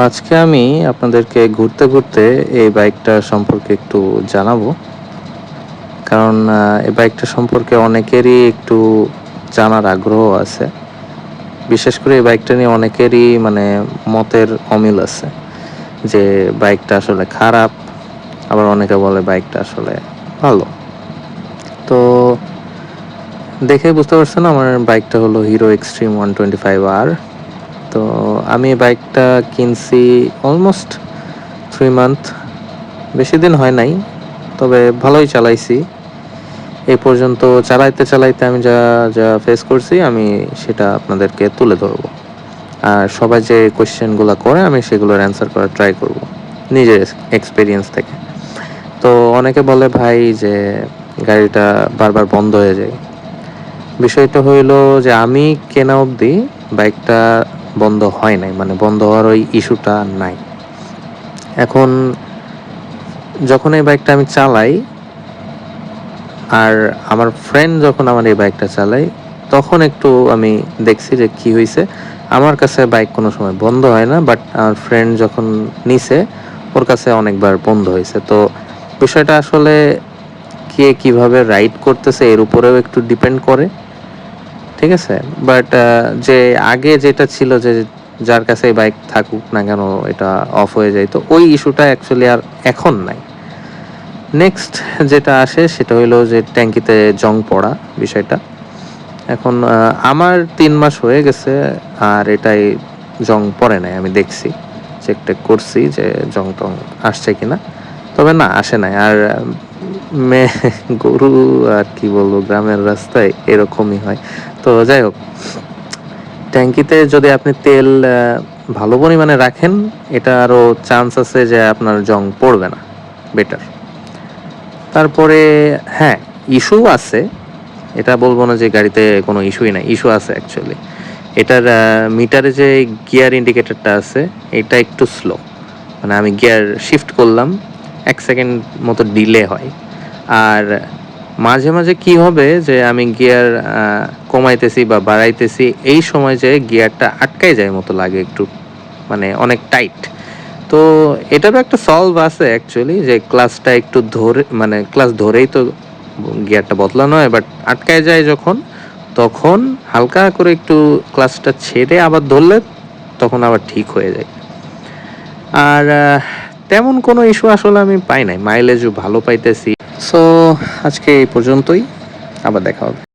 আজকে আমি আপনাদেরকে ঘুরতে ঘুরতে এই বাইকটা সম্পর্কে একটু জানাবো। কারণ এই বাইকটা সম্পর্কে অনেকেরই একটু জানার আগ্রহ আছে। বিশেষ করে এই বাইকটা নিয়ে অনেকেরই মতের অমিল আছে যে বাইকটা আসলে খারাপ, আবার অনেকে বলে বাইকটা আসলে ভালো। তো দেখেই বুঝতে পারছেন আমার বাইকটা হলো হিরো এক্সট্রিম 125R। তো আমি এই বাইকটা কিনছি অলমোস্ট 3 মান্থ, বেশি দিন হয় নাই, তবে ভালোই চালাইছি। এই পর্যন্ত চালাইতে চালাইতে আমি যা যা ফেস করছি আমি সেটা আপনাদেরকে তুলে ধরবো। আর সবাই যে কোয়েশ্চেনগুলো করে আমি সেগুলোর অ্যান্সার করার ট্রাই করব নিজের এক্সপিরিয়েন্স থেকে। তো অনেকে বলে ভাই যে গাড়িটা বারবার বন্ধ হয়ে যায়। বিষয়টা হইলো যে আমি কেনা অবধি বাইকটা বন্ধ হয় নাই, বন্ধ হওয়ার ওই ইস্যুটা নাই। এখন যখন এই বাইকটা আমি চালাই আর আমার ফ্রেন্ড যখন আমার এই বাইকটা চালায়, তখন একটু আমি দেখছি যে কি হয়েছে। আমার কাছে বাইক কোনো সময় বন্ধ হয় না, বাট আমার ফ্রেন্ড যখন নিছে ওর কাছে অনেকবার বন্ধ হয়েছে। তো বিষয়টা আসলে কে কিভাবে রাইড করতেছে এর উপরেও একটু ডিপেন্ড করে, ঠিক আছে। বাট যে আগে যেটা ছিল যে যার কাছে বাইক থাকুক না কেন এটা অফ হয়ে যায়, তো ওই ইস্যুটা অ্যাকচুয়ালি আর এখন নাই। নেক্সট যেটা আসে সেটা হলো যে ট্যাঙ্কিতে জং পড়া বিষয়টা। এখন আমার 3 মাস হয়ে গেছে আর এটাই জং পড়ে নাই। আমি দেখছি, চেক টেক করছি যে জং টং আসছে কিনা, তবে না আসে নাই। আর গরু আর কি বলবো, গ্রামের রাস্তায় এরকমই হয়। তো যাই হোক, ট্যাঙ্কিতে যদি আপনি তেল ভালো পরিমাণে রাখেন, এটা আরও চান্স আছে যে আপনার জং পড়বে না, বেটার। তারপরে হ্যাঁ, ইস্যু আছে, এটা বলবো না যে গাড়িতে কোনো ইস্যুই নাই, ইস্যু আছে অ্যাকচুয়ালি। এটার মিটারে যে গিয়ার ইন্ডিকেটরটা আছে এটা একটু স্লো, আমি গিয়ার শিফট করলাম 1 সেকেন্ড মতো ডিলে হয়। আর মাঝে মাঝে কি হবে যে আমি গিয়ার কমাইতেছি বা বাড়াইতেছি, এই সময় যে গিয়ারটা আটকায় যায় মতো লাগে একটু, অনেক টাইট। তো এটারও একটা সলভ আছে অ্যাকচুয়ালি, যে ক্লাসটা একটু ধরে ক্লাস ধরেই তো গিয়ারটা বদলানো হয়, বাট আটকায় যায় যখন, তখন হালকা করে একটু ক্লাসটা ছেড়ে আবার ধরলে তখন আবার ঠিক হয়ে যায়। আর তেমন কোনো ইস্যু আসলে আমি পাই নাই, মাইলেজও ভালো পাইতেছি। সো আজকে এই পর্যন্তই, আবার দেখা হবে।